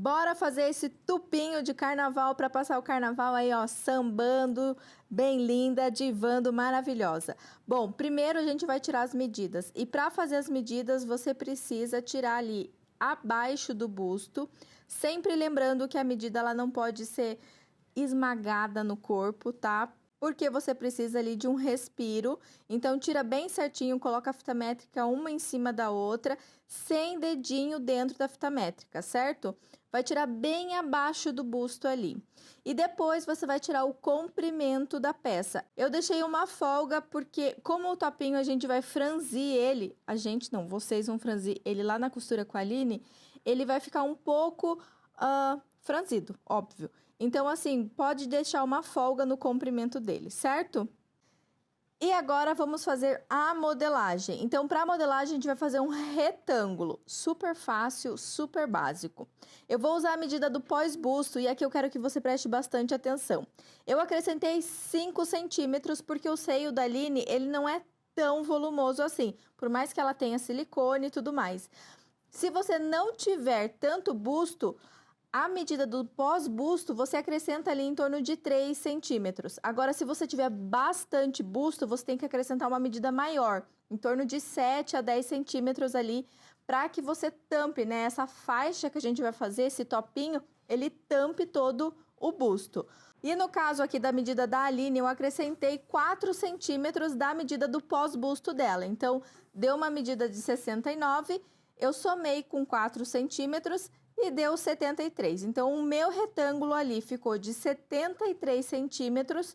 Bora fazer esse tupinho de carnaval para passar o carnaval aí, ó, sambando, bem linda, divando, maravilhosa. Bom, primeiro a gente vai tirar as medidas. E para fazer as medidas, você precisa tirar ali abaixo do busto, sempre lembrando que a medida ela não pode ser esmagada no corpo, tá? Porque você precisa ali de um respiro, então tira bem certinho, coloca a fita métrica uma em cima da outra, sem dedinho dentro da fita métrica, certo? Vai tirar bem abaixo do busto ali. E depois você vai tirar o comprimento da peça. Eu deixei uma folga porque como o topinho a gente vai franzir ele, vocês vão franzir ele lá na costura com a Aline, ele vai ficar um pouco franzido, óbvio. Então, assim, pode deixar uma folga no comprimento dele, certo? E agora vamos fazer a modelagem. Então, para a modelagem, a gente vai fazer um retângulo. Super fácil, super básico. Eu vou usar a medida do pós-busto e aqui eu quero que você preste bastante atenção. Eu acrescentei 5 centímetros porque o seio da Aline, ele não é tão volumoso assim. Por mais que ela tenha silicone e tudo mais. Se você não tiver tanto busto, a medida do pós-busto, você acrescenta ali em torno de 3 centímetros. Agora, se você tiver bastante busto, você tem que acrescentar uma medida maior, em torno de 7 a 10 centímetros ali, para que você tampe, né? Essa faixa que a gente vai fazer, esse topinho, ele tampe todo o busto. E no caso aqui da medida da Aline, eu acrescentei 4 centímetros da medida do pós-busto dela. Então, deu uma medida de 69, eu somei com 4 centímetros e deu 73. Então, o meu retângulo ali ficou de 73 centímetros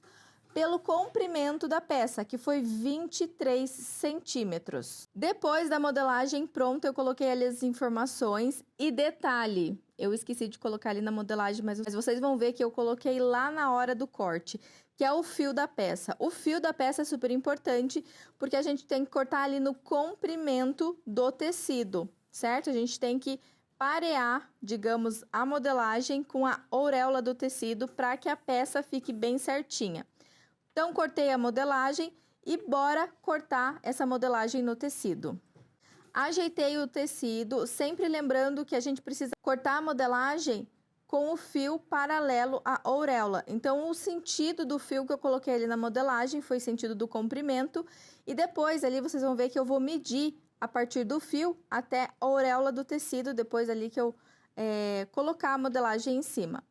pelo comprimento da peça, que foi 23 centímetros. Depois da modelagem pronta, eu coloquei ali as informações e detalhe, eu esqueci de colocar ali na modelagem, mas vocês vão ver que eu coloquei lá na hora do corte, que é o fio da peça. O fio da peça é super importante, porque a gente tem que cortar ali no comprimento do tecido, certo? A gente tem que parear, digamos, a modelagem com a auréola do tecido para que a peça fique bem certinha. Então, cortei a modelagem e bora cortar essa modelagem no tecido. Ajeitei o tecido, sempre lembrando que a gente precisa cortar a modelagem com o fio paralelo à auréola. Então, o sentido do fio que eu coloquei ali na modelagem foi o sentido do comprimento. E depois ali vocês vão ver que eu vou medir a partir do fio até a auréola do tecido, depois ali que eu colocar a modelagem em cima.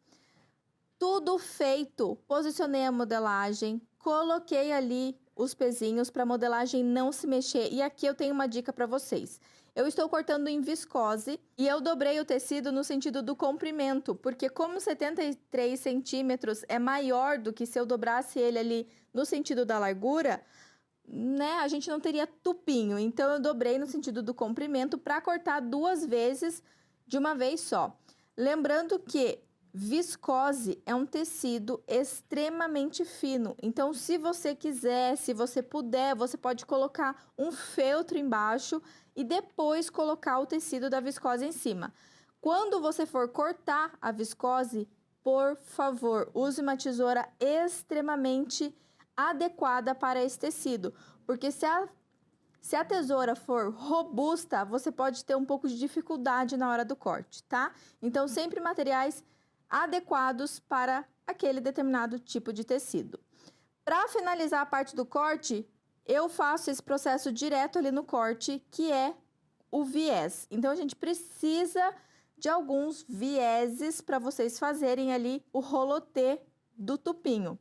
Tudo feito, posicionei a modelagem, coloquei ali os pezinhos para a modelagem não se mexer. E aqui eu tenho uma dica para vocês. Eu estou cortando em viscose e eu dobrei o tecido no sentido do comprimento, porque como 73 centímetros é maior do que se eu dobrasse ele ali no sentido da largura, né, a gente não teria tupinho. Então, eu dobrei no sentido do comprimento para cortar 2 vezes de uma vez só. Lembrando que viscose é um tecido extremamente fino. Então, se você quiser, se você puder, você pode colocar um feltro embaixo e depois colocar o tecido da viscose em cima. Quando você for cortar a viscose, por favor, use uma tesoura extremamente adequada para esse tecido, porque se a tesoura for robusta, você pode ter um pouco de dificuldade na hora do corte, tá? Então, sempre materiais adequados para aquele determinado tipo de tecido. Para finalizar a parte do corte, eu faço esse processo direto ali no corte, que é o viés. Então, a gente precisa de alguns vieses para vocês fazerem ali o rolotê do tupinho.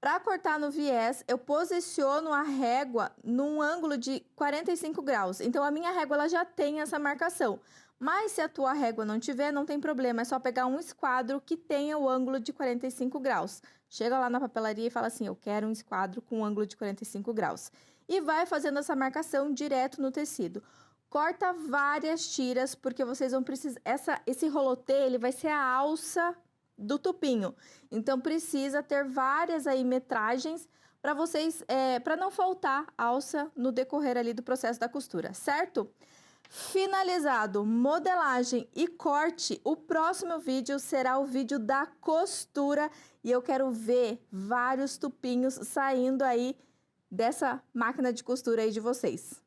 Para cortar no viés, eu posiciono a régua num ângulo de 45 graus. Então, a minha régua ela já tem essa marcação. Mas se a tua régua não tiver, não tem problema. É só pegar um esquadro que tenha o ângulo de 45 graus. Chega lá na papelaria e fala assim, eu quero um esquadro com ângulo de 45 graus. E vai fazendo essa marcação direto no tecido. Corta várias tiras, porque vocês vão precisar... Esse rolotê, ele vai ser a alça do tupinho. Então, precisa ter várias aí metragens para vocês, para não faltar alça no decorrer ali do processo da costura, certo? Finalizado modelagem e corte, o próximo vídeo será o vídeo da costura e eu quero ver vários tupinhos saindo aí dessa máquina de costura aí de vocês.